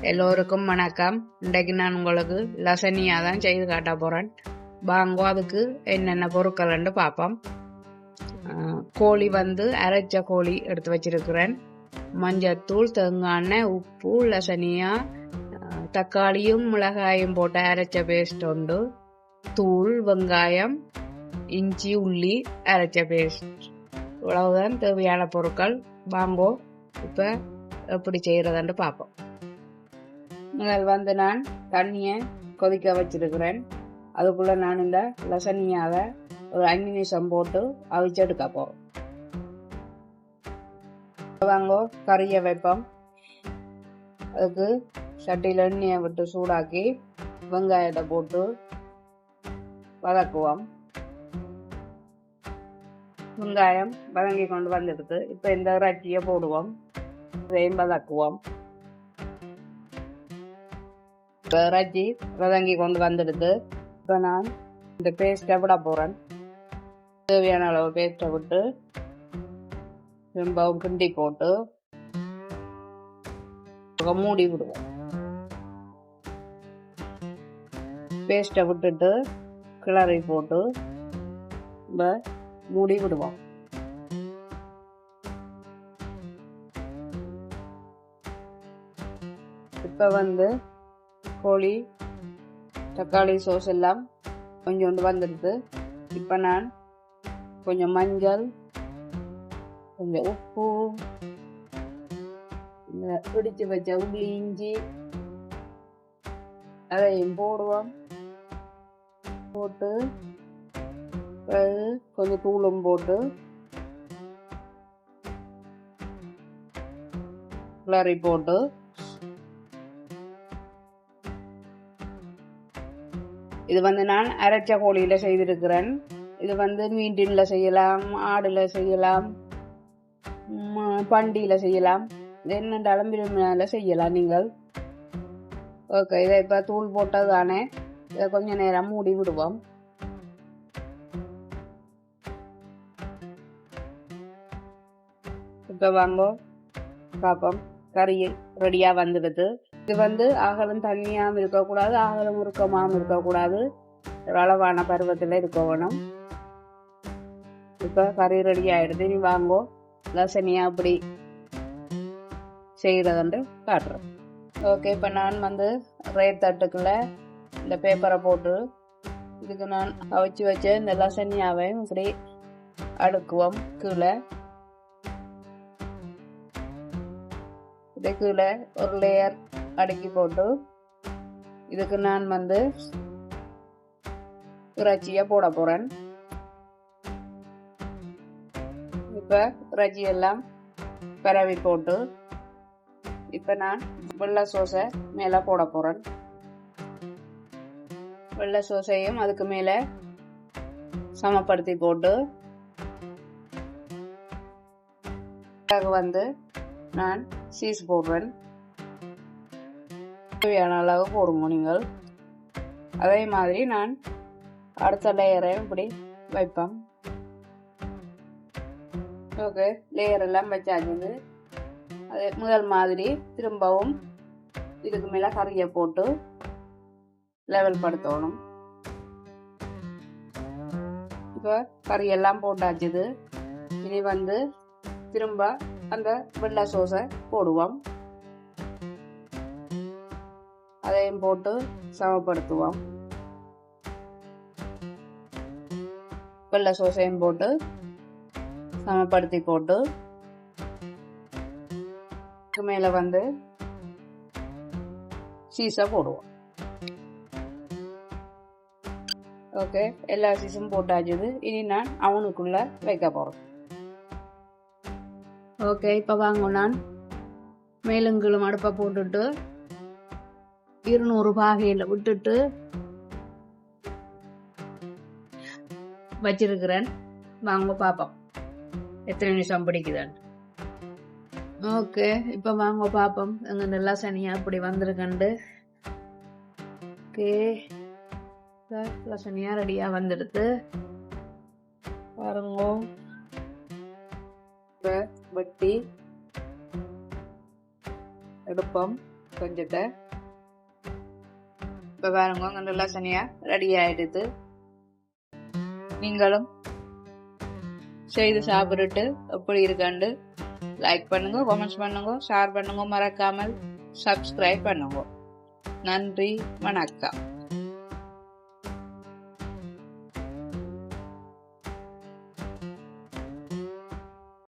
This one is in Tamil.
எல்லோருக்கும் வணக்கம். இன்றைக்கு நான் உங்களுக்கு லசனியா தான் செய்து காட்ட போறேன். வாங்கோ அதுக்கு என்னென்ன பொருட்கள்னு பார்ப்போம். கோழி அரைச்ச கோழி எடுத்து வச்சிருக்கிறேன். மஞ்சத்தூள், தேங்காய் எண்ணெய், உப்பு, லசனியா, தக்காளியும் மிளகாயும் போட்டு அரைச்ச பேஸ்ட் உண்டு, தூள், வெங்காயம், இஞ்சி, உள்ளி அரைச்ச பேஸ்ட். இவ்வளவுதான் தேவையான பொருட்கள். வாங்கோ இப்ப எப்படி செய்யறதுன்னு பார்ப்போம். முதல் நான் தண்ணியை கொதிக்க வச்சிருக்கிறேன். அதுக்குள்ள நான் இந்த லசனியாவை ஒரு 5 நிமிஷம் போட்டு அவிச்செடுக்க போறோம். வாங்கோ கறியை வைப்போம். அதுக்கு சட்டியில் எண்ணெயை விட்டு சூடாக்கி வெங்காயத்தை போட்டு வதக்குவோம். வெங்காயம் வதங்கி கொண்டு வந்துடுது. இப்போ இந்த இறைச்சியை போடுவோம். இதையும் வதக்குவோம். இறைச்சி வதங்கி கொண்டு வந்துடுது. இப்போ நான் இந்த பேஸ்ட்டை விட போறேன். தேவையான அளவு பேஸ்ட்டை விட்டு ரொம்பவும் கிண்டி போட்டு மூடி விடுவோம். பேஸ்ட்டை விட்டுட்டு கிளறி போட்டு மூடி விடுவோம். இப்ப கோழி தக்காளி சோஸ் எல்லாம் கொஞ்சோண்டு வந்துடுது. இப்ப நான் கொஞ்சம் மஞ்சள், கொஞ்சம் உப்பு, பிடிச்சு வச்ச உள்ளி, இஞ்சி அதையும் போடுவோம். போட்டு கொஞ்சம் தூளும் போட்டு கிளறி போட்டு இது நான் அரைச்ச கோழியில செய்திருக்கிறேன். இது மீட்டின்ல செய்யலாம், ஆடுல செய்யலாம், பண்டியில செய்யலாம், என்னென்றாலும் விரும்பினால செய்யலாம் நீங்கள். ஓகே, இதை இப்ப தூள் போட்டது தானே, இதை கொஞ்ச நேரம் மூடி விடுவோம். இப்ப வாங்கோ பார்ப்போம். கறி ரெடியா வந்துடுது. இது ஆகலும் தண்ணியாகவும் இருக்கக்கூடாது, ஆகலும் உருக்கமாகவும் இருக்கக்கூடாது. ஒரு அளவான பருவத்தில் இருக்க வேணும். இப்ப கறி ரெடி ஆயிடுது. நீ வாங்கோ லசனியா அப்படி செய்யறதுன்னு காட்டுறேன். ஓகே, இப்ப நான் ரேட் தட்டுக்குள்ள இந்த பேப்பரை போட்டு இதுக்கு நான் அவிச்சு வச்ச இந்த லசனியாவையும் இப்படி அடுக்குவோம். கீழே ஒரு லேயர் அடுக்கி போட்டு இதுக்கு நான் இறைச்சிய போட போறேன். இப்ப இறைச்சி எல்லாம் பரவி போட்டு இப்ப நான் வெள்ளை சோஸை மேல போட போறேன். வெள்ளை சோஸையும் அதுக்கு மேல சமப்படுத்தி போட்டு நான் சீஸ் போடுறேன். தேவையான அளவு போடுங்க நீங்கள். அதே மாதிரி நான் அடுத்த லேயரையும் இப்படி வைப்பேன். ஓகே, லேயர் எல்லாம் வச்சாச்சு. அது முதல் மாதிரி திரும்பவும் இதுக்கு மேல கறியை போட்டு லெவல் படுத்தணும். இப்ப கறியெல்லாம் போட்டாச்சுது. இனி திரும்ப அந்த வெள்ளை சோஸை போடுவோம். அதையும் போட்டு சமப்படுத்துவோம். வெள்ளை சோஸையும் போட்டு சமப்படுத்தி போட்டு மேல சீஸை போடுவோம். ஓகே, எல்லா சீஸும் போட்டாச்சுது. இனி நான் அவனுக்குள்ள வைக்க போறேன். ஓகே, இப்ப வாங்க நான் மேலுங்களும் அடுப்பை போட்டுட்டு 200 பாகையில விட்டுட்டு வச்சிருக்கிறேன். வாங்க பாப்போம் எத்தனை நிமிஷம் பிடிக்குதுன்னு. ஓகே, இப்ப வாங்க பாப்போம் எங்க நல்லா சனியா அப்படி வந்திருக்கண்டு. ஓகே, லசனியா ரெடியா வந்துடுது பாருங்க. வெட்டி எடுப்போம். கொஞ்சத்தை. இப்போ பாருங்க உங்க லசனியா ரெடி ஆயிடுது. நீங்களும் செய்து சாப்பிட்டுட்டு எப்படி இருக்காண்டு லைக் பண்ணுங்க, கமெண்ட்ஸ் பண்ணுங்க, ஷேர் பண்ணுங்க, மறக்காமல் சப்ஸ்கிரைப் பண்ணுங்க. நன்றி, வணக்கம்.